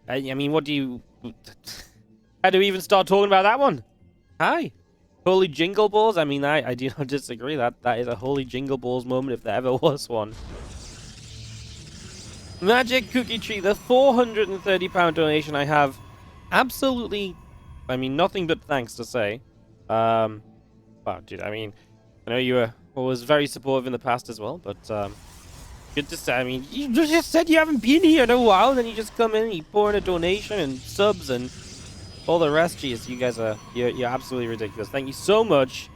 I mean, what do you... How do we even start talking about that one? Hi. Holy Jingle Balls? I mean, I do not disagree. That is a holy Jingle Balls moment if there ever was one. Magic Cookie Tree, the £430 donation I have absolutely, I mean, nothing but thanks to say. Well, dude, I mean, I know you were always very supportive in the past as well, but, good to say. I mean, you just said you haven't been here in a while, and then you just come in and you pour in a donation and subs and all the rest. Jeez, you guys are, you're absolutely ridiculous. Thank you so much.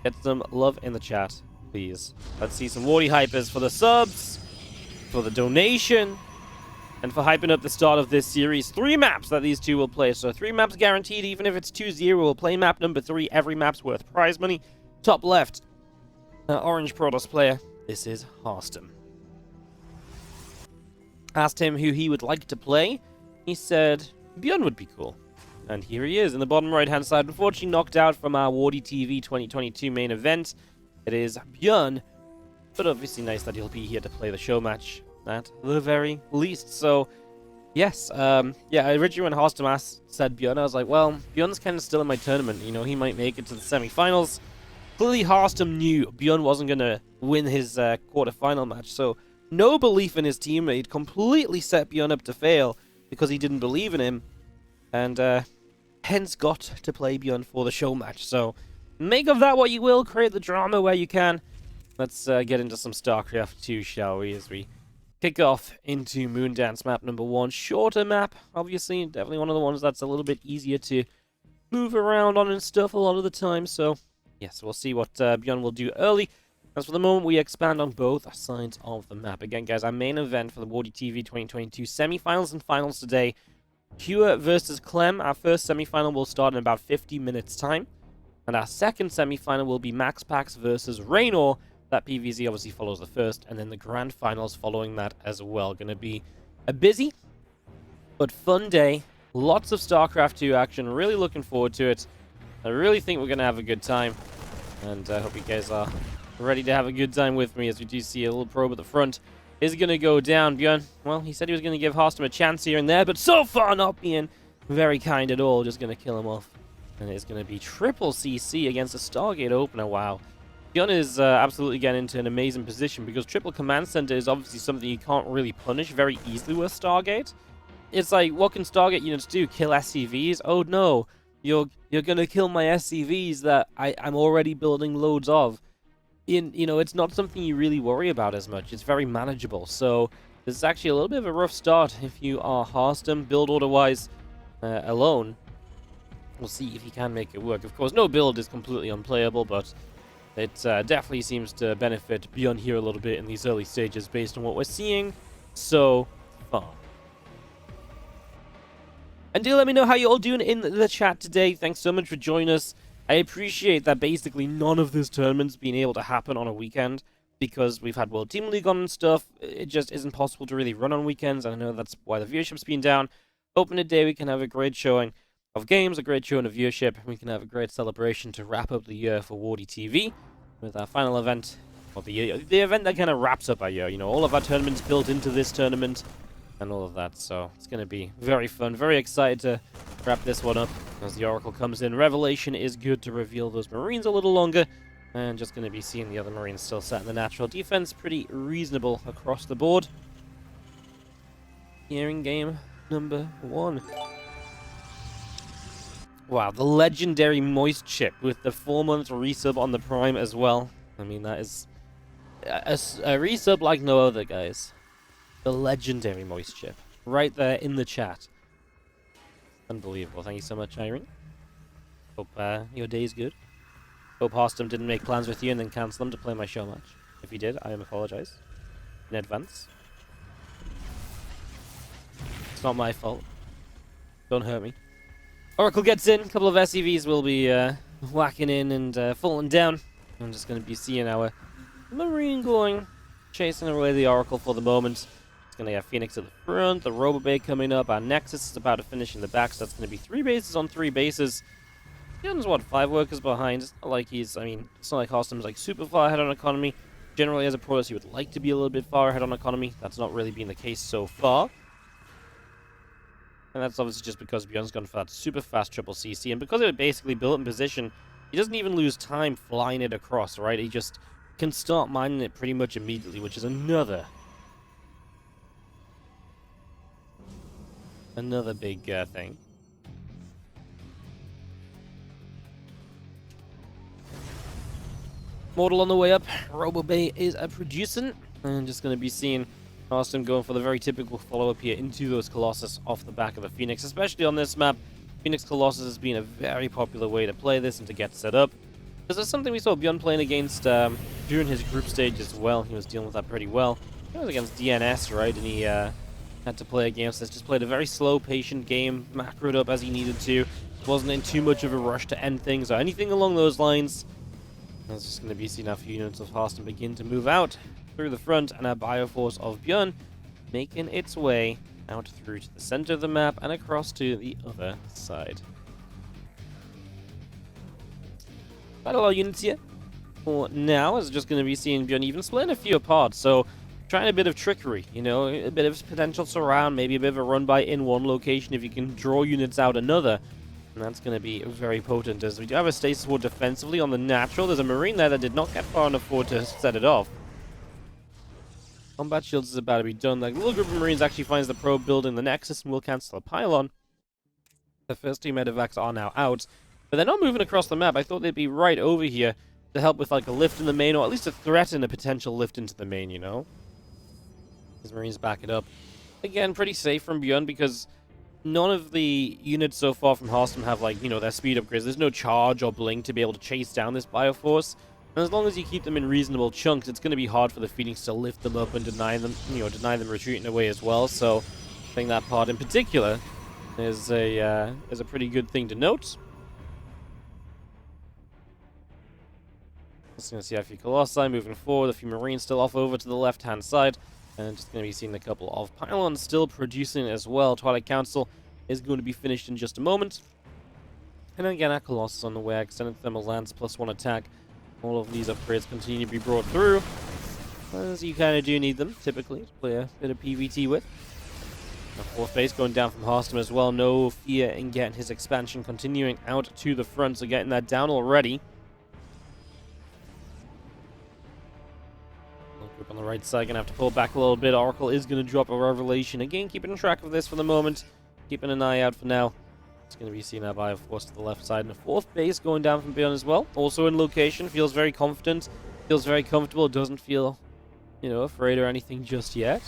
Get some love in the chat, please. Let's see some Wardy hypers for the subs, for the donation, and for hyping up the start of this series. 3 maps that these two will play. So 3 maps guaranteed, even if it's 2-0. We'll play map number 3. Every map's worth prize money. Top left, orange Protoss player. This is Harstem. Asked him who he would like to play. He said ByuN would be cool. And here he is in the bottom right-hand side. Unfortunately knocked out from our WardiTV 2022 main event. It is ByuN. But obviously nice that he'll be here to play the show match at the very least. So, yes. Yeah, originally when Harstem said ByuN, I was like, well, ByuN's kind of still in my tournament. You know, he might make it to the semi-finals. Clearly Harstem knew ByuN wasn't going to win his quarter-final match. So, no belief in his teammate completely set ByuN up to fail because he didn't believe in him. And hence got to play ByuN for the show match. So, make of that what you will. Create the drama where you can. Let's get into some StarCraft 2, shall we, as we kick off into Moondance map number 1. Shorter map, obviously. Definitely one of the ones that's a little bit easier to move around on and stuff a lot of the time. So, yes, we'll see what ByuN will do early. As for the moment, we expand on both sides of the map. Again, guys, our main event for the WardiTV 2022 semi-finals and finals today. Pure versus Clem. Our first semi-final will start in about 50 minutes' time. And our second semi-final will be MaxPax versus Raynor. That PvZ obviously follows the first, and then the grand finals following that as well. Going to be a busy but fun day. Lots of StarCraft 2 action. Really looking forward to it. I really think we're going to have a good time. And I hope you guys are ready to have a good time with me, as we do see a little probe at the front is going to go down. ByuN, well, he said he was going to give Harstem a chance here and there, but so far not being very kind at all. Just going to kill him off. And it's going to be triple CC against a Stargate opener. Wow. ByuN is absolutely getting into an amazing position because triple command center is obviously something you can't really punish very easily with Stargate. It's like, what can Stargate units do? Kill SCVs? Oh no, you're gonna kill my SCVs that I'm already building loads of. You know, it's not something you really worry about as much. It's very manageable. So this is actually a little bit of a rough start if you are Harstem build order-wise alone. We'll see if he can make it work. Of course, no build is completely unplayable, but it definitely seems to benefit ByuN here a little bit in these early stages based on what we're seeing so far. And do let me know how you're all doing in the chat today. Thanks so much for joining us. I appreciate that basically none of this tournament's been able to happen on a weekend because we've had World Team League on and stuff. It just isn't possible to really run on weekends, and I know that's why the viewership's been down. Hoping today we can have a great showing of games, a great showing of viewership. We can have a great celebration to wrap up the year for WardiTV with our final event of the year. The event that kind of wraps up our year. You know, all of our tournaments built into this tournament and all of that. So it's going to be very fun. Very excited to wrap this one up as the Oracle comes in. Revelation is good to reveal those Marines a little longer. And just going to be seeing the other Marines still set in the natural defense. Pretty reasonable across the board. Here in game number 1. Wow, the legendary Moist Chip with the 4-month resub on the Prime as well. I mean, that is a resub like no other, guys. The legendary Moist Chip. Right there in the chat. Unbelievable. Thank you so much, Irene. Hope your day's good. Hope Harstem didn't make plans with you and then cancel them to play my show match. If he did, I apologize in advance. It's not my fault. Don't hurt me. Oracle gets in. A couple of SCVs will be whacking in and falling down. I'm just going to be seeing our Marine going, chasing away the Oracle for the moment. It's going to have Phoenix at the front, the Robobay coming up. Our Nexus is about to finish in the back, so that's going to be 3 bases on 3 bases. ByuN's what, 5 workers behind. It's not like he's, I mean, it's not like Harstem's like super far ahead on economy. Generally, as a Protoss, you would like to be a little bit far ahead on economy. That's not really been the case so far. And that's obviously just because ByuN's gone for that super fast triple CC, and because it was basically built in position, he doesn't even lose time flying it across, right? He just can start mining it pretty much immediately, which is another big thing. Mortal on the way up. RoboBay is producing. And just going to be seeing Harstem going for the very typical follow-up here into those Colossus off the back of the Phoenix. Especially on this map, Phoenix Colossus has been a very popular way to play this and to get set up. Because it's something we saw ByuN playing against during his group stage as well. He was dealing with that pretty well. He was against DNS, right? And he had to play against this. Just played a very slow, patient game. Macroed up as he needed to. Wasn't in too much of a rush to end things or anything along those lines. That's just going to be seeing a few units of Harstem begin to move out through the front, and a Bioforce of ByuN making its way out through to the center of the map and across to the other side. Quite a lot of units here for now, is just going to be seeing ByuN even splitting a few apart, so trying a bit of trickery, you know, a bit of potential surround, maybe a bit of a run by in one location if you can draw units out another. And that's going to be very potent, as we do have a stasis ward defensively on the natural. There's a Marine there that did not get far enough forward to set it off. Combat shields is about to be done. The little group of Marines actually finds the probe building the Nexus and will cancel a pylon. The first two medevacs are now out, but they're not moving across the map. I thought they'd be right over here to help with like a lift in the main, or at least a threaten a potential lift into the main, you know? These Marines back it up. Again, pretty safe from ByuN because none of the units so far from Harstem have, like, you know, their speed upgrades. There's no charge or blink to be able to chase down this Bioforce. And as long as you keep them in reasonable chunks, it's going to be hard for the Phoenix to lift them up and deny them retreating away as well. So I think that part in particular is a pretty good thing to note. Just going to see a few Colossi moving forward, a few Marines still off over to the left-hand side. And just going to be seeing a couple of pylons still producing as well. Twilight Council is going to be finished in just a moment. And again, our Colossus on the way. Extended Thermal Lance +1 attack. All of these upgrades continue to be brought through, as you kind of do need them, typically, to play a bit of PvT with. The fourth base going down from Harstem as well. No fear in getting his expansion continuing out to the front, so getting that down already. Group on the right side, gonna have to pull back a little bit. Oracle is gonna drop a Revelation. Again, keeping track of this for the moment. Keeping an eye out for now. It's gonna be seen our Bioforce to the left side. And a fourth base going down from ByuN as well. Also in location. Feels very confident. Feels very comfortable. Doesn't feel, you know, afraid or anything just yet.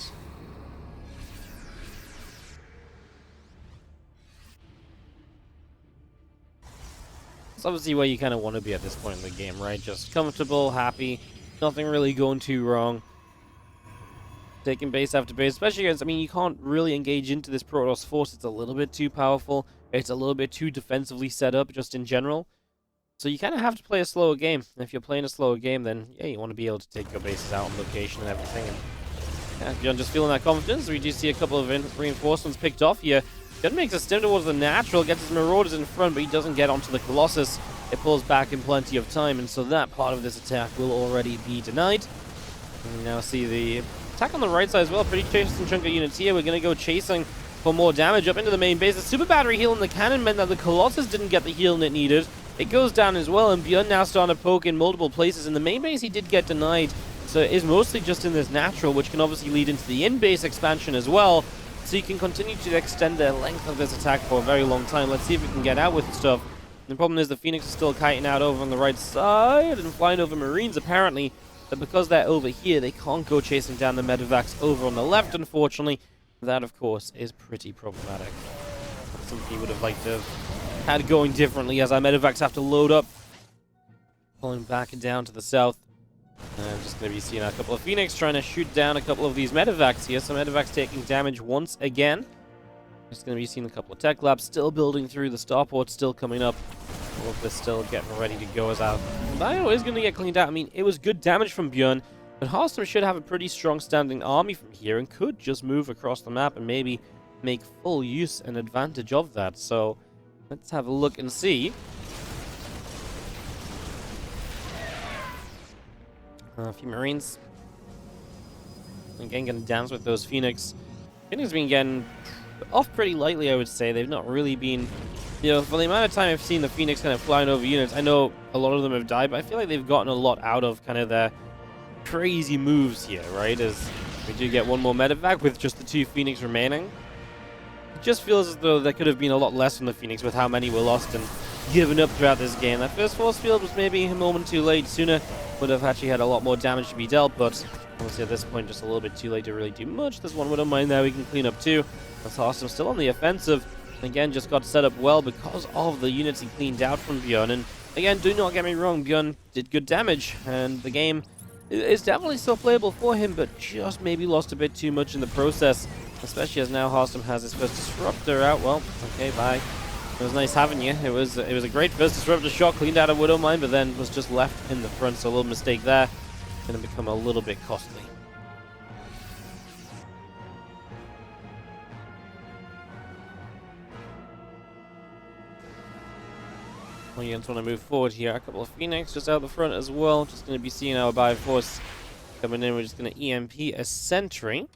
It's obviously where you kind of want to be at this point in the game, right? Just comfortable, happy. Nothing really going too wrong. Taking base after base, especially against, I mean, you can't really engage into this Protoss force. It's a little bit too powerful. It's a little bit too defensively set up, just in general. So you kind of have to play a slower game. And if you're playing a slower game, then, yeah, you want to be able to take your bases out on location and everything. And yeah, ByuN just feeling that confidence. We do see a couple of reinforcements picked off here. ByuN makes a stem towards the natural, gets his Marauders in front, but he doesn't get onto the Colossus. It pulls back in plenty of time, and so that part of this attack will already be denied. And we now see the attack on the right side as well. Pretty chasing chunk of units here. We're going to go chasing for more damage up into the main base. The super battery heal in the cannon meant that the Colossus didn't get the healing it needed. It goes down as well, and ByuN now starting to poke in multiple places. In the main base, he did get denied, so it is mostly just in this natural, which can obviously lead into the in-base expansion as well. So you can continue to extend the length of this attack for a very long time. Let's see if we can get out with stuff. The problem is the Phoenix is still kiting out over on the right side and flying over Marines, apparently. But because they're over here, they can't go chasing down the medevacs over on the left, unfortunately. That, of course, is pretty problematic. That's something you would have liked to have had going differently, as our medevacs have to load up. Pulling back down to the south. And I'm just going to be seeing a couple of Phoenix trying to shoot down a couple of these medevacs here. So medevacs taking damage once again. Just going to be seeing a couple of tech labs still building through. The starport still coming up. All of this still getting ready to go as our Bio is going to get cleaned out. I mean, it was good damage from ByuN, but Harstem should have a pretty strong standing army from here and could just move across the map and maybe make full use and advantage of that. So let's have a look and see. A few Marines. Again, going to dance with those Phoenix. Phoenix been getting off pretty lightly, I would say. They've not really been, for the amount of time I've seen the Phoenix kind of flying over units, I know a lot of them have died, but I feel like they've gotten a lot out of kind of their crazy moves here, right? As we do get one more medevac with just the 2 Phoenix remaining. It just feels as though there could have been a lot less from the Phoenix with how many were lost and given up throughout this game. That first force field was maybe a moment too late. Sooner would have actually had a lot more damage to be dealt, but obviously at this point just a little bit too late to really do much. There's one Widow Mine there we can clean up too. That's Harstem still on the offensive. Again, just got set up well because of the units he cleaned out from ByuN. And again, do not get me wrong, ByuN did good damage, and the game is definitely still playable for him, but just maybe lost a bit too much in the process, especially as now Harstem has his first disruptor out. Well, okay, bye. It was nice having you. It was a great first disruptor shot, cleaned out a Widow Mine, but then was just left in the front, so a little mistake there. Going to become a little bit costly. Well, you just want to move forward here. A couple of Phoenix just out the front as well. Just going to be seeing our Bioforce coming in. We're just going to EMP a sentry.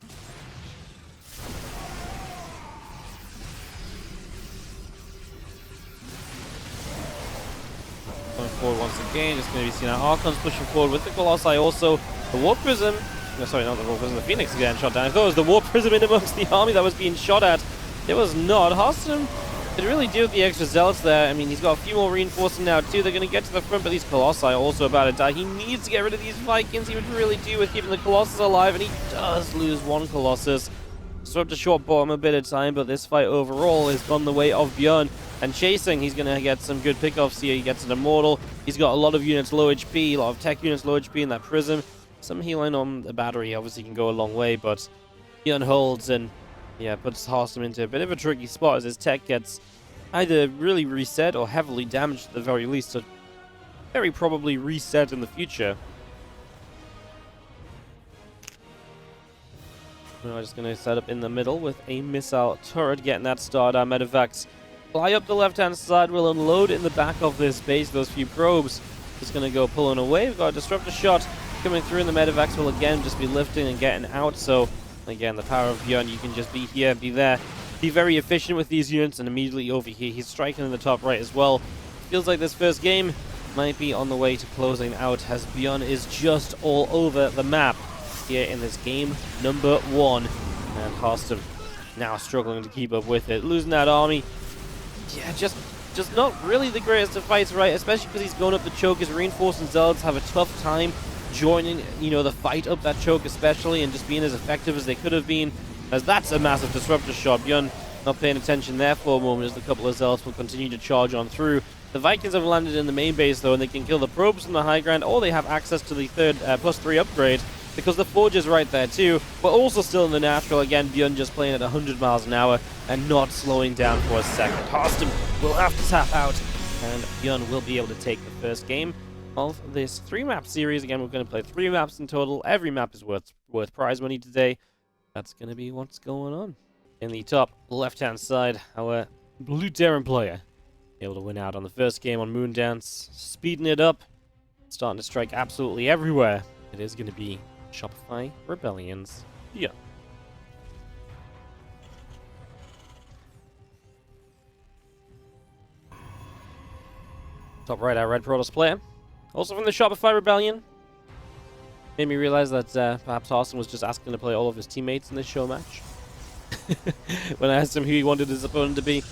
Going forward once again. Just going to be seeing our Archons pushing forward with the Colossi. Also, the Warp Prism. No, sorry, not the Warp Prism. The Phoenix again shot down. I thought it was the Warp Prism in amongst the army that was being shot at. It was not. Harstem could really do with the extra Zealots there. I mean, he's got a few more reinforcing now too. They're going to get to the front, but these Colossi are also about to die. He needs to get rid of these Vikings. He would really do with keeping the Colossus alive, and he does lose one Colossus. Swept a short bottom a bit of time, but this fight overall is gone the way of ByuN. And chasing, he's going to get some good pickoffs here. He gets an Immortal. He's got a lot of units low HP, a lot of tech units low HP in that Prism. Some healing on the battery obviously can go a long way, but ByuN holds and, yeah, puts Harstem into a bit of a tricky spot as his tech gets either really reset or heavily damaged at the very least, so very probably reset in the future. We're just going to set up in the middle with a missile turret, getting that started. Our medevacs fly up the left-hand side. We'll unload in the back of this base. Those few probes just going to go pulling away. We've got a disruptor shot coming through, and the medevacs will again just be lifting and getting out. So again, the power of ByuN, you can just be here, be there, be very efficient with these units, and immediately over here he's striking in the top right as well. Feels like this first game might be on the way to closing out, as ByuN is just all over the map here in this game number 1, and Harstem now struggling to keep up with it, losing that army. Yeah, just not really the greatest of fights, right? Especially because he's going up the choke. His reinforcing Zealots have a tough time joining, the fight up that choke especially, and just being as effective as they could have been, as that's a massive disruptor shot. ByuN not paying attention there for a moment, as a couple of Zealots will continue to charge on through. The Vikings have landed in the main base though, and they can kill the probes from the high ground, or they have access to the third +3 upgrade, because the Forge is right there too, but also still in the natural. Again, ByuN just playing at 100 miles an hour and not slowing down for a second. Harstem will have to tap out, and ByuN will be able to take the first game of this 3-map series. Again, we're going to play 3 maps in total. Every map is worth prize money today. That's going to be what's going on. In the top left-hand side, our blue Terran player able to win out on the first game on Moondance, speeding it up, starting to strike absolutely everywhere. It is going to be Shopify Rebellion's ByuN. Top right, our red Protoss player, also from the Shopify Rebellion. Made me realize that perhaps Harstem was just asking to play all of his teammates in this show match. When I asked him who he wanted his opponent to be,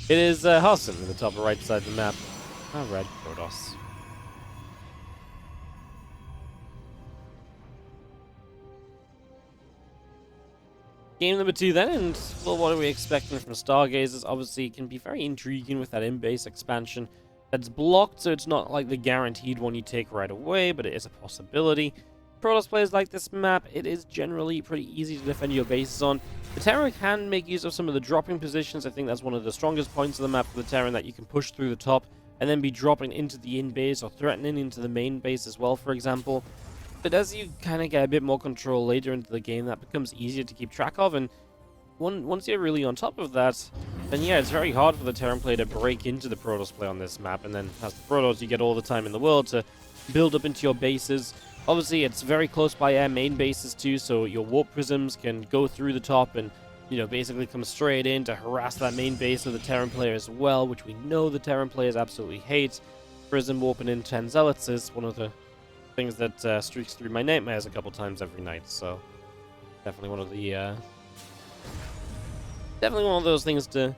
it is Harstem in the top right side of the map. Our red Protoss. Game number 2 then, and well, what are we expecting from Stargazers? Obviously, it can be very intriguing with that in-base expansion that's blocked, so it's not like the guaranteed one you take right away, but it is a possibility. Protoss players like this map, it is generally pretty easy to defend your bases on. The Terran can make use of some of the dropping positions. I think that's one of the strongest points of the map for the Terran, that you can push through the top and then be dropping into the in-base or threatening into the main base as well, for example. But as you kind of get a bit more control later into the game, that becomes easier to keep track of, and once you're really on top of that, then yeah, it's very hard for the Terran player to break into the Protoss play on this map, and then as the Protoss, you get all the time in the world to build up into your bases. Obviously, it's very close by air main bases too, so your Warp Prisms can go through the top and you know, basically come straight in to harass that main base of the Terran player as well, which we know the Terran players absolutely hate. Prism warping in 10 Zealots is one of the things that streaks through my nightmares a couple times every night, so definitely one of the definitely one of those things to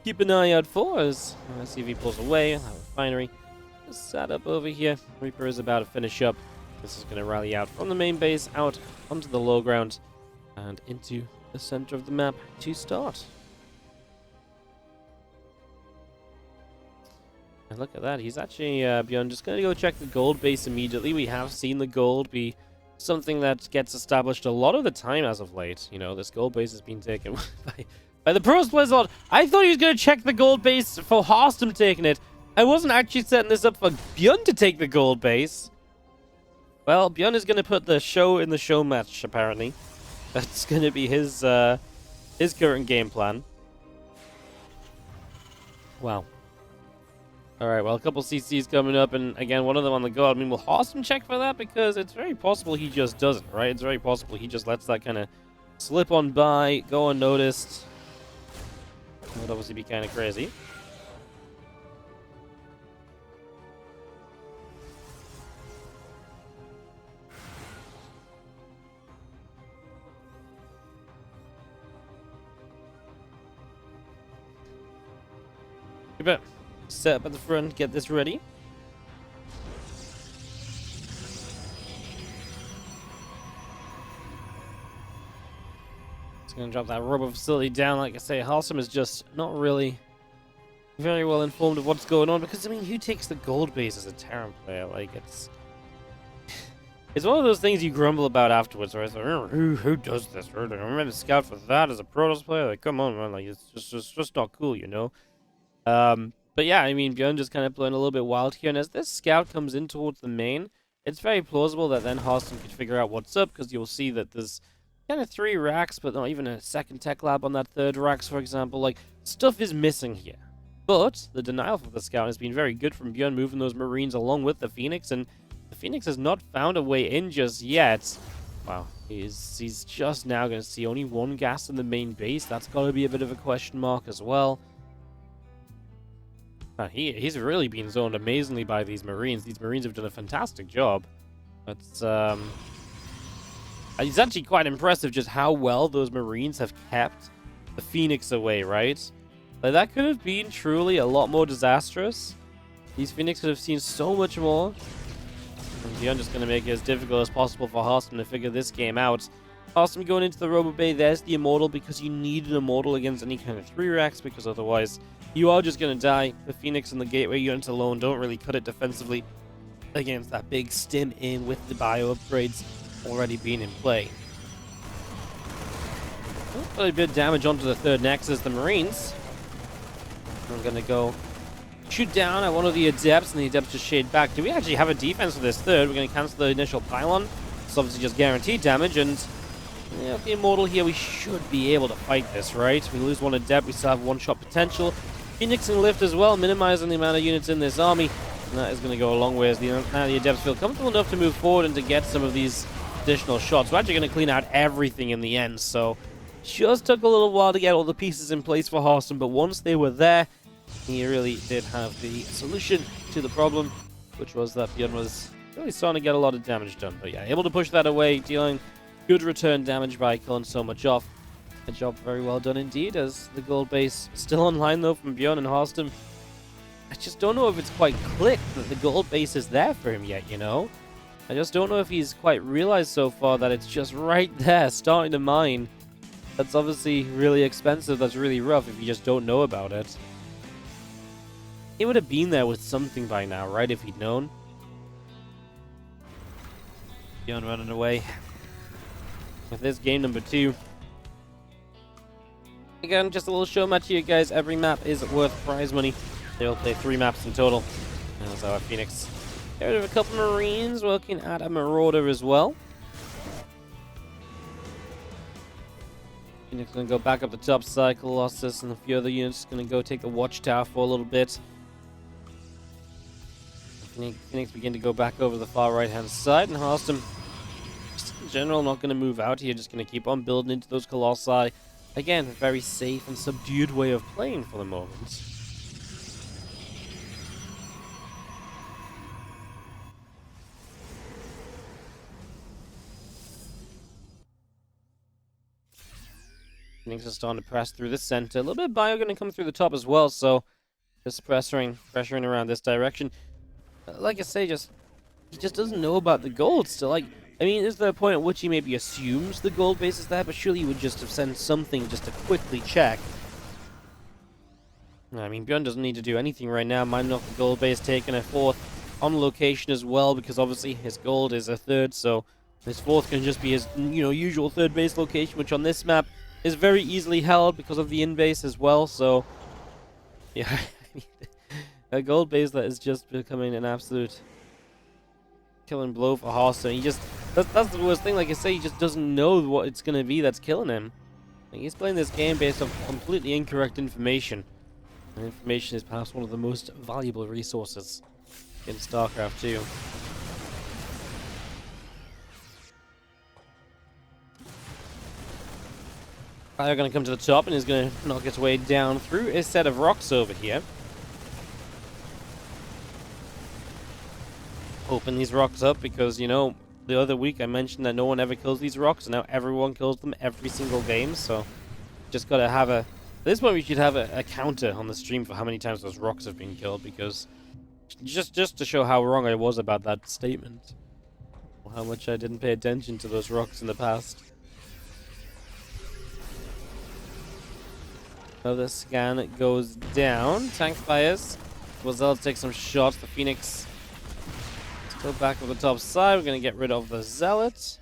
keep an eye out for as CV pulls away. I'll have a refinery just sat up over here. Reaper is about to finish up. This is going to rally out from the main base out onto the low ground and into the center of the map to start. And look at that, he's actually, ByuN, just going to go check the gold base immediately. We have seen the gold be something that gets established a lot of the time as of late. You know, this gold base has been taken by the Pros Blizzard. I thought he was going to check the gold base for Harstem taking it. I wasn't actually setting this up for ByuN to take the gold base. Well, ByuN is going to put the show in the show match, apparently. That's going to be his current game plan. Wow. Alright, well, a couple CCs coming up, and again, one of them on the go. I mean, will Harstem check for that? Because it's very possible he just doesn't, right? It's very possible he just lets that kind of slip on by, go unnoticed. That would obviously be kind of crazy. You bet. Set up at the front, get this ready. It's gonna drop that rubber facility down. Like I say, Harstem is just not really very well informed of what's going on, because I mean, who takes the gold base as a Terran player? Like, it's one of those things you grumble about afterwards, right? It's like, who does this? I remember scout for that as a Protoss player. Like, come on, man! Like, it's just not cool, you know. But yeah, I mean, ByuN just kind of playing a little bit wild here, and as this scout comes in towards the main, it's very plausible that then Harstem could figure out what's up, because you'll see that there's kind of 3 racks, but not even a second tech lab on that 3rd rack, for example. Like, stuff is missing here. But the denial for the scout has been very good from ByuN, moving those Marines along with the Phoenix, and the Phoenix has not found a way in just yet. Wow, he's just now going to see only 1 gas in the main base. That's got to be a bit of a question mark as well. He's really been zoned amazingly by these Marines. These Marines have done a fantastic job. It's actually quite impressive just how well those Marines have kept the Phoenix away, right? Like, that could have been truly a lot more disastrous. These Phoenix could have seen so much more. And ByuN just going to make it as difficult as possible for Harstem to figure this game out. Harstem going into the Robo Bay, there's the Immortal, because you need an Immortal against any kind of 3 racks, because otherwise you are just going to die. The Phoenix and the Gateway units alone don't really cut it defensively against that big stim in with the bio upgrades already being in play. A bit of damage onto the 3rd Nexus. The Marines are going to go shoot down at one of the Adepts, and the Adepts just shade back. Do we actually have a defense for this 3rd? We're going to cancel the initial pylon. It's obviously just guaranteed damage, and yeah, the Immortal here, we should be able to fight this, right? We lose 1 Adept, we still have 1-shot potential. Phoenix and Lift as well, minimizing the amount of units in this army. And that is going to go a long way as now the Adepts feel comfortable enough to move forward and to get some of these additional shots. We're actually going to clean out everything in the end, so just took a little while to get all the pieces in place for Harstem, but once they were there, he really did have the solution to the problem, which was that ByuN was really starting to get a lot of damage done. But yeah, able to push that away, dealing good return damage by killing so much off. A job very well done indeed, as the gold base still online though from ByuN and Harstem. I just don't know if it's quite clicked that the gold base is there for him yet, you know? I just don't know if he's quite realized so far that it's just right there, starting to mine. That's obviously really expensive, that's really rough if you just don't know about it. He would have been there with something by now, right, if he'd known? ByuN running away with this game number 2. Again, just a little show match here, guys. Every map is worth prize money. They'll play 3 maps in total. There's our Phoenix. Get rid of a couple Marines, looking at a Marauder as well. Phoenix going to go back up the top side. Colossus and a few other units going to go take the Watchtower for a little bit. Phoenix begin to go back over the far right-hand side, and Harstem, just in general, not going to move out here. Just going to keep on building into those Colossi. Again, a very safe and subdued way of playing for the moment. Things are starting to press through the center. A little bit of Bio going to come through the top as well, so just pressuring around this direction. Like I say, he just doesn't know about the gold still. Like, I mean, is there a point at which he maybe assumes the gold base is there, but surely he would just have sent something just to quickly check. I mean, ByuN doesn't need to do anything right now. Mining off the gold base, taking a fourth on location as well, because obviously his gold is a third, so his fourth can just be his, usual third base location, which on this map is very easily held because of the in-base as well, so yeah, a gold base that is just becoming an absolute killing blow for Harstem. He just, that's the worst thing, like I say, he just doesn't know what it's going to be that's killing him. Like, he's playing this game based on completely incorrect information, and information is perhaps one of the most valuable resources in StarCraft 2. They're going to come to the top and is going to knock its way down through a set of rocks over here. Open these rocks up because, the other week I mentioned that no one ever kills these rocks, and now everyone kills them every single game, so just got to have a... At this point we should have a counter on the stream for how many times those rocks have been killed, because just to show how wrong I was about that statement, or how much I didn't pay attention to those rocks in the past. Another scan goes down. Tank fires. Zealot takes some shots. The Phoenix still back on the top side. We're going to get rid of the Zealot.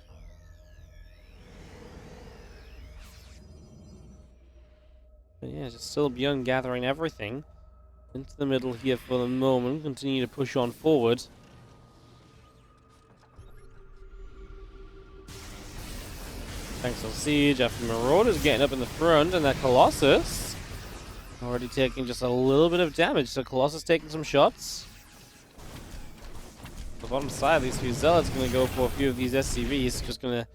But yeah, just still ByuN gathering everything into the middle here for the moment. Continue to push on forward. Tanks on siege after Marauders getting up in the front, and that Colossus already taking just a little bit of damage. So Colossus taking some shots. The bottom side, these few Zealots going to go for a few of these SCVs. Just going to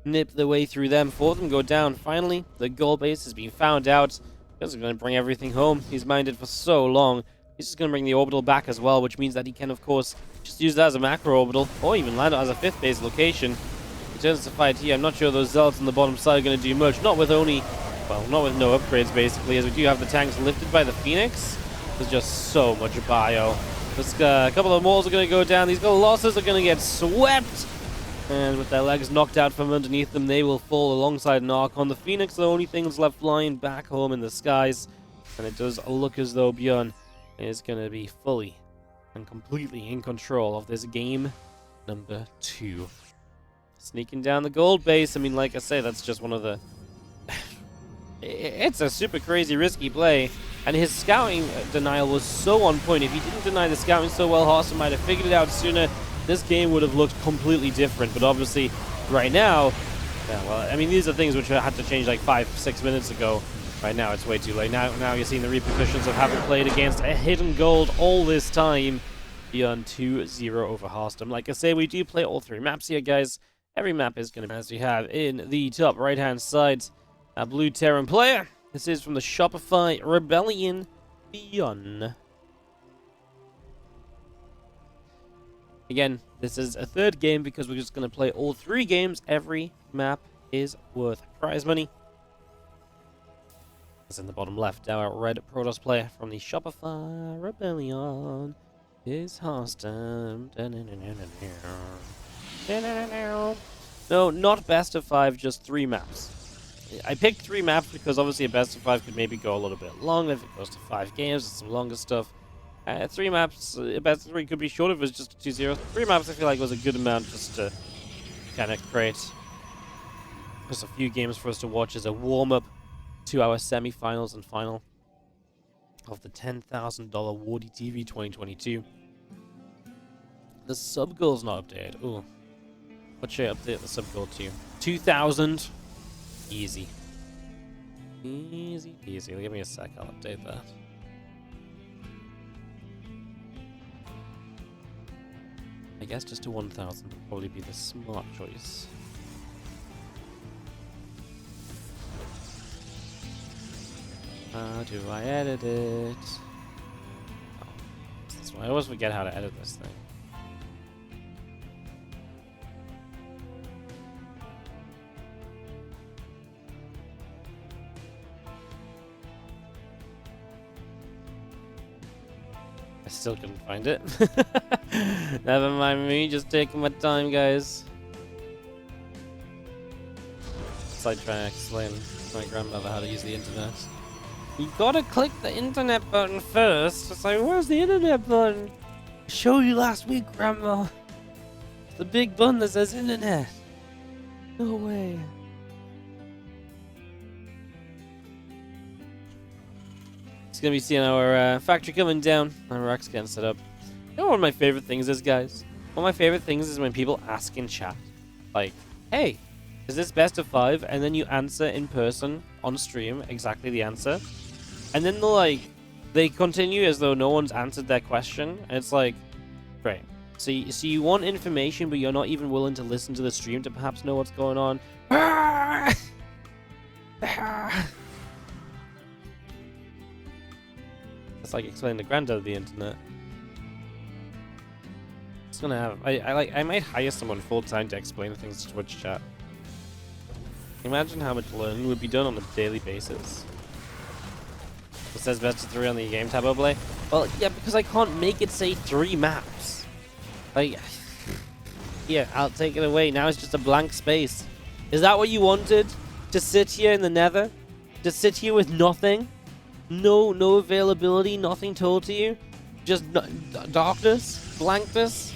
nip the way through them. Four of them go down. Finally, the gold base has been found out. He's going to bring everything home. He's mined it for so long. He's just going to bring the orbital back as well, which means that he can, of course, just use that as a macro orbital, or even land it as a fifth base location. He turns to fight here. I'm not sure those Zealots on the bottom side are going to do much. Not with no upgrades, basically, as we do have the tanks lifted by the Phoenix. There's just so much bio. This, a couple of walls are going to go down. These Colossus are going to get swept. And with their legs knocked out from underneath them, they will fall alongside an Archon. The Phoenix, the only thing that's left flying back home in the skies. And it does look as though ByuN is going to be fully and completely in control of this game number 2. Sneaking down the gold base. I mean, like I say, that's just one of the... It's a super crazy risky play. And his scouting denial was so on point. If he didn't deny the scouting so well, Harstem might have figured it out sooner. This game would have looked completely different. But obviously, right now... Yeah, well, I mean, these are things which I had to change like 5-6 minutes ago. Right now, it's way too late. Now you're seeing the repercussions of having played against a hidden gold all this time. ByuN 2-0 over Harstem. Like I say, we do play all 3 maps here, guys. Every map is going to be as we have in the top right-hand side. A blue Terran player. This is from the Shopify Rebellion ByuN. Again, this is a 3rd game because we're just going to play all 3 games. Every map is worth prize money. It's in the bottom left. Our red Protoss player from the Shopify Rebellion is Harstem. No, not best of 5, just 3 maps. I picked 3 maps because obviously a best of 5 could maybe go a little bit longer if it goes to 5 games and some longer stuff. 3 maps, a best of 3 could be short if it was just a 2-0. 3 maps I feel like was a good amount just to kind of create just a few games for us to watch as a warm-up to our semi-finals and final of the $10,000 WardiTV 2022. The sub goal's not updated. Ooh. What should I update the sub goal to? 2,000. Easy. Easy peasy. Give me a sec, I'll update that. I guess just to 1,000 would probably be the smart choice. How do I edit it? Oh, this one. I always forget how to edit this thing. I still couldn't find it. Never mind me, just taking my time, guys. It's like trying to explain to my grandmother how to use the internet. You gotta click the internet button first. It's like, where's the internet button? I showed you last week, Grandma. It's the big button that says internet. No way. It's gonna be seeing our factory coming down. My rack's getting set up. You know what one of my favorite things is, guys? One of my favorite things is when people ask in chat, like, hey, is this best of 5? And then you answer in person on stream exactly the answer. And then they continue as though no one's answered their question. And it's like, great. So you want information, but you're not even willing to listen to the stream to perhaps know what's going on. It's like explaining to Granddad the internet. It's gonna have. I might hire someone full time to explain things to Twitch chat. Imagine how much learning would be done on a daily basis. It says best of 3 on the game tab overlay. Well, yeah, because I can't make it say 3 maps. Like, yeah, I'll take it away. Now it's just a blank space. Is that what you wanted? To sit here in the Nether? To sit here with nothing? No availability, nothing told to you? Just darkness? Blankness?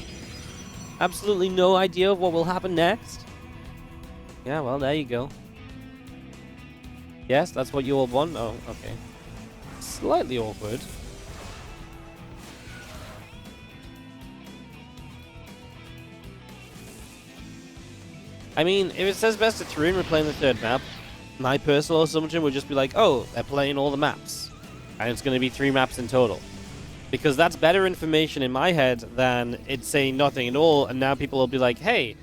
Absolutely no idea of what will happen next? Yeah, well, there you go. Yes, that's what you all want? Oh, okay. Slightly awkward. I mean, if it says best of 3 and we're playing the 3rd map, my personal assumption would just be like, oh, they're playing all the maps. And it's going to be 3 maps in total. Because that's better information in my head than it saying nothing at all, and now people will be like, hey,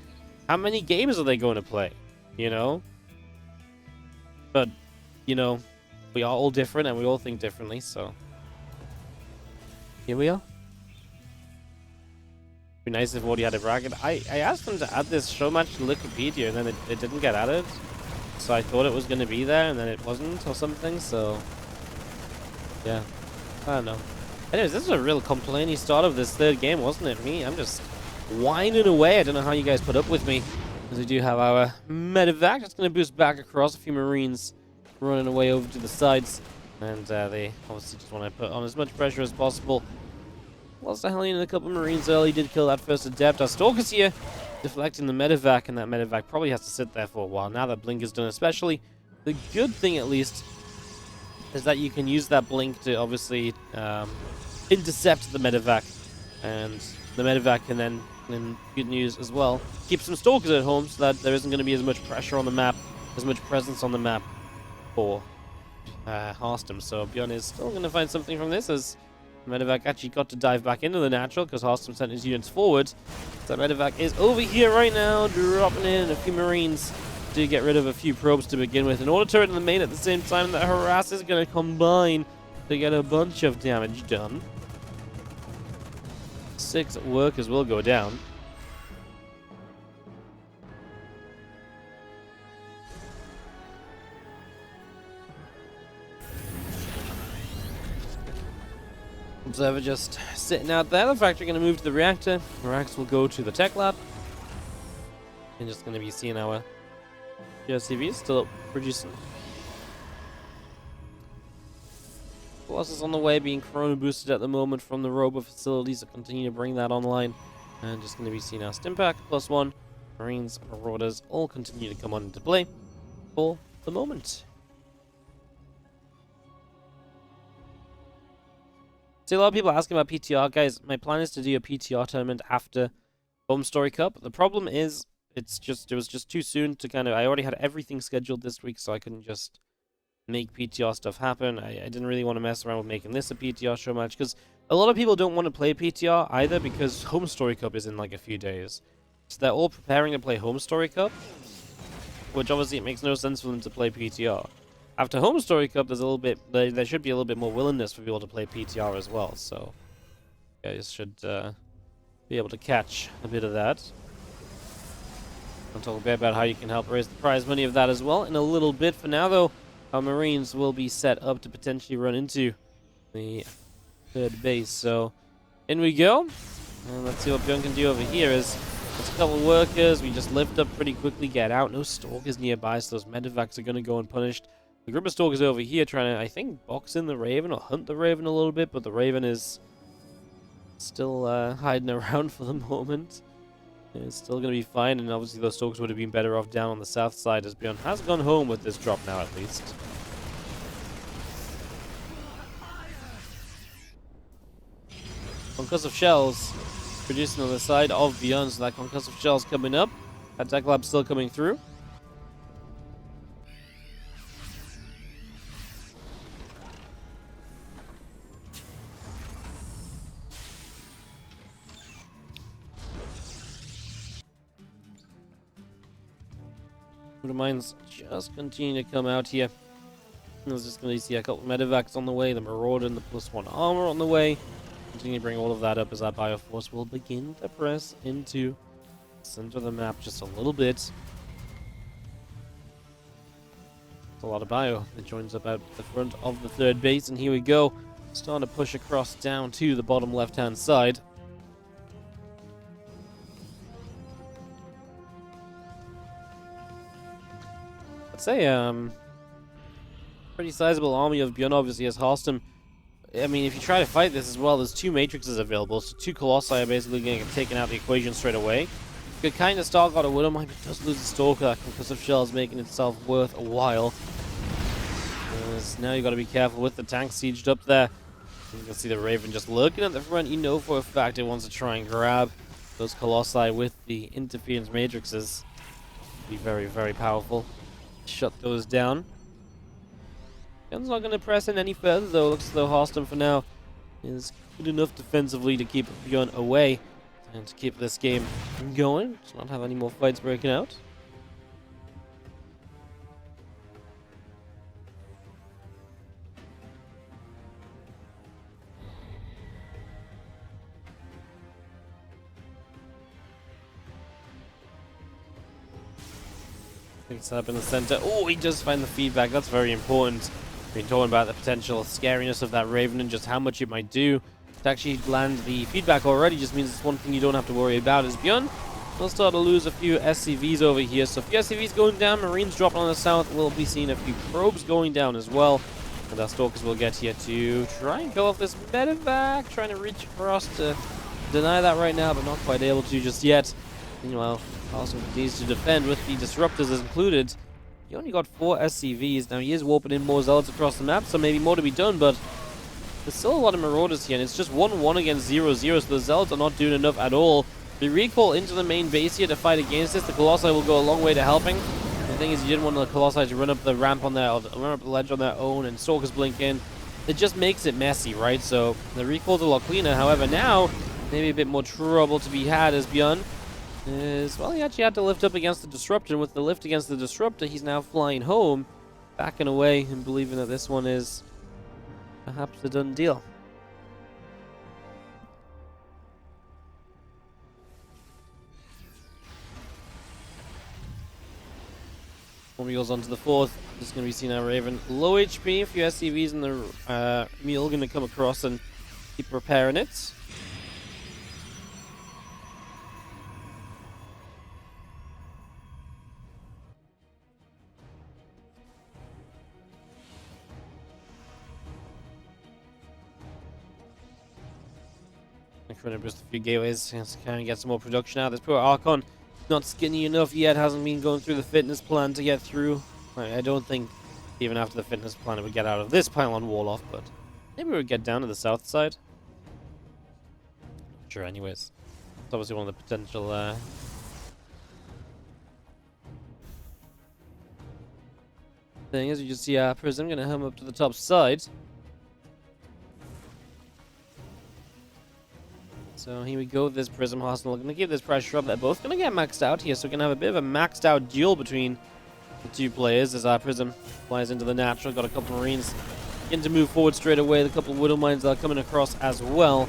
how many games are they going to play? You know? But, you know, we are all different and we all think differently, so here we are. Be nice if Wardy had a bracket. I asked them to add this Showmatch to Wikipedia, and then it didn't get added. So I thought it was going to be there, and then it wasn't or something, so yeah. I don't know. Anyways, this was a real complainy start of this 3rd game, wasn't it? I'm just whining away. I don't know how you guys put up with me. Because we do have our medevac. It's going to boost back across. A few Marines running away over to the sides. And they obviously just want to put on as much pressure as possible. Lost a Hellion and a couple of Marines early. Did kill that first Adept. Our Stalker's here, deflecting the medevac. And that medevac probably has to sit there for a while. Now that Blink is done especially. The good thing, at least, is that you can use that Blink to obviously intercept the medevac. And the medevac can then, in good news as well, keep some Stalkers at home so that there isn't going to be as much pressure on the map, as much presence on the map for Harstem. So ByuN is still going to find something from this, as medevac actually got to dive back into the natural because Harstem sent his units forward. So medevac is over here right now, dropping in a few Marines to get rid of a few probes to begin with. An auto turret in the main at the same time. That harass is going to combine to get a bunch of damage done. 6 workers will go down. Observer just sitting out there. The factory going to move to the reactor. Rax will go to the tech lab. And just going to be seeing our GSCV still up producing. Colossus on the way, being Corona boosted at the moment from the Robo facilities that continue to bring that online. And just going to be seeing our Stimpack +1, Marines, Marauders all continue to come on into play for the moment. See, a lot of people asking about PTR. Guys, my plan is to do a PTR tournament after Home Story Cup. The problem is, it was just too soon to kind of... I already had everything scheduled this week, so I couldn't just make PTR stuff happen. I didn't really want to mess around with making this a PTR show match, because a lot of people don't want to play PTR either, because Home Story Cup is in like a few days. So they're all preparing to play Home Story Cup, which obviously it makes no sense for them to play PTR. after Home Story Cup, there's a little bit, there should be a little bit more willingness for people to play PTR as well. So you guys should be able to catch a bit of that. I'll talk a bit about how you can help raise the prize money of that as well in a little bit. For now, though, our Marines will be set up to potentially run into the third base. So in we go, and let's see what ByuN can do over here. There's a couple of workers. We just lift up pretty quickly, get out. No stalkers nearby, so those medevacs are going to go unpunished. The group of stalkers over here trying to, I think, box in the Raven or hunt the Raven a little bit, but the Raven is still hiding around for the moment. It's still going to be fine, and obviously those stalkers would have been better off down on the south side, as ByuN has gone home with this drop now at least. Concussive shells producing on the side of ByuN, so that concussive shells coming up. Attack lab still coming through. The mines just continue to come out here. There's just going to see a couple of medevacs on the way, the Marauder and the +1 armor on the way. Continue to bring all of that up as our Bioforce will begin to press into the center of the map just a little bit. It's a lot of Bio that joins up out the front of the third base, and here we go. Starting to push across down to the bottom left-hand side. I'd say, pretty sizable army of ByuN, obviously, as Harstem. I mean, if you try to fight this as well, there's 2 matrices available, so 2 Colossi are basically going to get taken out of the equation straight away. You could kind of stalk out a Widowmine, but does lose the Stalker. Concussive Shells making itself worth a while. Now you got to be careful with the tank sieged up there. You can see the Raven just lurking at the front. You know for a fact it wants to try and grab those Colossi with the interference matrices. Be very, very powerful. Shut those down. ByuN's not going to press in any further, though. Looks as though Harstem for now is good enough defensively to keep ByuN away and to keep this game going. Just not have any more fights breaking out. Picks up in the center. Oh, he does find the feedback. That's very important. We've been talking about the potential scariness of that Raven and just how much it might do. To actually land the feedback already just means it's one thing you don't have to worry about. As ByuN will start to lose a few SCVs over here. So a few SCVs going down, Marines dropping on the south. We'll be seeing a few probes going down as well. And our Stalkers will get here to try and kill off this medevac. Trying to reach across to deny that right now, but not quite able to just yet. Meanwhile, Harstem needs to defend with the disruptors as included. He only got 4 SCVs. Now he is warping in more zealots across the map, so maybe more to be done, but there's still a lot of Marauders here, and it's just 1-1 against 0-0, so the zealots are not doing enough at all. The recall into the main base here to fight against this. The Colossi will go a long way to helping. The thing is, you didn't want the Colossi to run up the ramp on their, or run up the ledge on their own, and Stalkers blink in. It just makes it messy, right? So the recall's a lot cleaner. However, now maybe a bit more trouble to be had as ByuN is, well, he actually had to lift up against the Disruptor, and with the lift against the Disruptor, he's now flying home, backing away, and believing that this one is perhaps a done deal. When we goes on to the 4th, this is going to be seen our Raven. Low HP, a few SCVs in the Mule going to come across and keep repairing it. Trying to boost a few gateways to kind of get some more production out. This poor Archon, not skinny enough yet, hasn't been going through the fitness plan to get through. I don't think even after the fitness plan it would get out of this pylon wall off, but maybe we would get down to the south side. Sure, anyways. It's obviously one of the potential thing is, you just see Prism gonna hum up to the top side. So here we go with this Prism Hostile. Going to give this pressure up. They're both going to get maxed out here, so we're going to have a bit of a maxed out duel between the two players as our Prism flies into the natural. Got a couple of Marines in to move forward straight away. A couple of Widow Mines are coming across as well.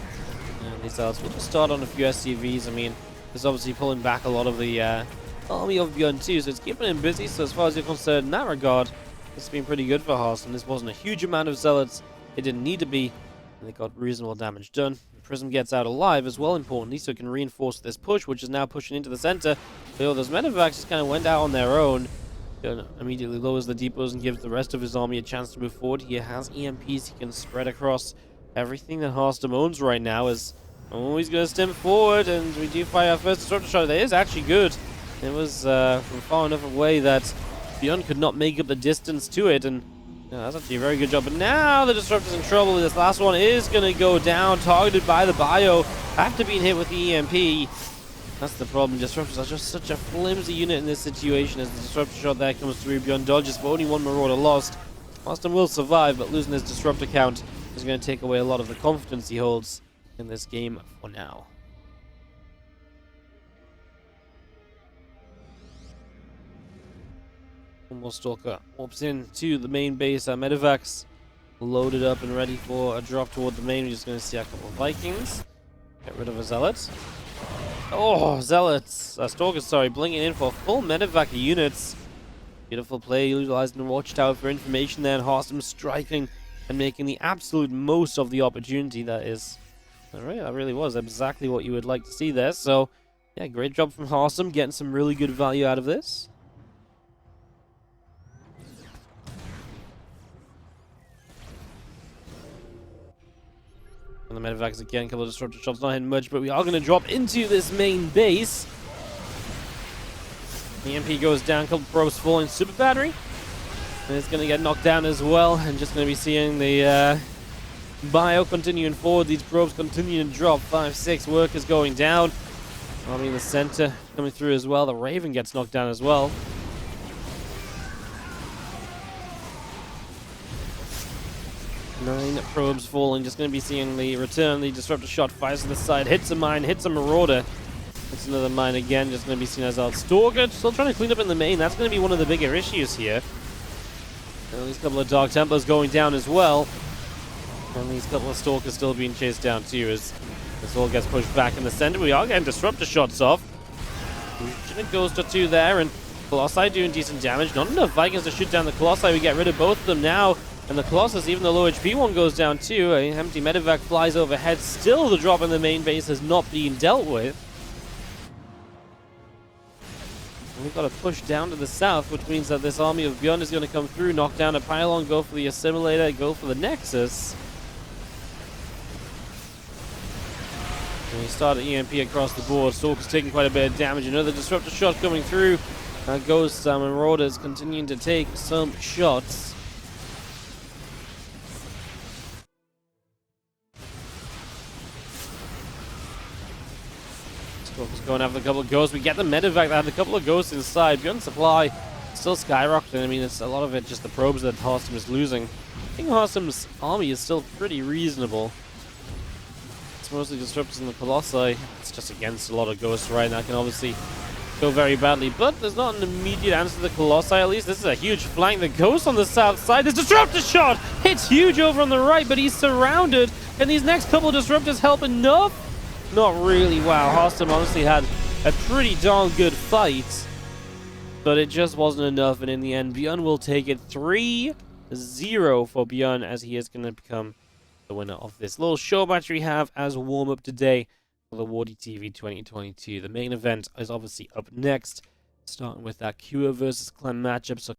And these will just start on a few SCVs. I mean, it's obviously pulling back a lot of the army of ByuN too, so it's keeping him busy. So as far as you're concerned in that regard, it's been pretty good for Harstem. This wasn't a huge amount of Zealots. It didn't need to be. And they got reasonable damage done. Prism gets out alive as well, importantly, so it can reinforce this push, which is now pushing into the center. So those medevacs just kind of went out on their own. Immediately lowers the depots and gives the rest of his army a chance to move forward. He has EMPs he can spread across everything that Harstem owns right now. Is he's going to stem forward, and we do fire our first disruptor shot. That is actually good. It was from far enough away that ByuN could not make up the distance to it, and that's actually a very good job. But now the disruptor's in trouble. This last one is going to go down, targeted by the bio after being hit with the EMP. That's the problem. Disruptors are just such a flimsy unit in this situation as the disruptor shot there comes through. ByuN dodges, but only one Marauder lost. Harstem will survive, but losing his disruptor count is going to take away a lot of the confidence he holds in this game for now. One more Stalker warps into the main base. Our medevacs loaded up and ready for a drop toward the main. We're just going to see a couple of Vikings. Get rid of a Zealot. Oh, Zealots! Stalkers, sorry, blinging in for full medevac units. Beautiful play, utilizing the watchtower for information there, and Harstem striking and making the absolute most of the opportunity that is. Alright, that really was exactly what you would like to see there. So, yeah, great job from Harstem, getting some really good value out of this. And the medevacs again, a couple of disruptor shots, not hitting much, but we are going to drop into this main base. The EMP goes down, a couple of probes falling, super battery. And it's going to get knocked down as well, and just going to be seeing the bio continuing forward. These probes continue to drop. 5-6 workers going down. Army in the center coming through as well. The Raven gets knocked down as well. Nine probes falling, just going to be seeing the return. The disruptor shot fires to the side, hits a mine, hits a Marauder. Hits another mine again, just going to be seen as our Stalker. Still trying to clean up in the main. That's going to be one of the bigger issues here. And these couple of Dark Templars going down as well. And these couple of Stalkers still being chased down too as this all gets pushed back in the center. We are getting disruptor shots off. Goes to 2 there, and Colossi doing decent damage. Not enough Vikings to shoot down the Colossi. We get rid of both of them now. And the Colossus, even the low HP one, goes down too. An empty medevac flies overhead. Still, the drop in the main base has not been dealt with. And we've got to push down to the south, which means that this army of ByuN is going to come through, knock down a pylon, go for the assimilator, go for the Nexus. And we start at EMP across the board. Stalker's taking quite a bit of damage. Another disruptor shot coming through. Ghosts and Marauders continuing to take some shots. Stalker's going after a couple of ghosts. We get the medevac that had a couple of ghosts inside. ByuN supply still skyrocketing. I mean, it's a lot of it just the probes that Harstem is losing. I think Harstem's army is still pretty reasonable. It's mostly disruptors in the Colossi. It's just against a lot of ghosts right now. Can obviously go very badly, but there's not an immediate answer to the Colossi at least. This is a huge flank. The ghost on the south side. This disruptor shot hits huge over on the right, but he's surrounded. And these next couple of disruptors help enough? Not really. Wow, Harstem honestly had a pretty darn good fight, but it just wasn't enough. And in the end, ByuN will take it 3-0 for ByuN, as he is going to become the winner of this little show match we have as a warm-up today for the WardiTV 2022. The main event is obviously up next, starting with that Q versus Clan matchup. So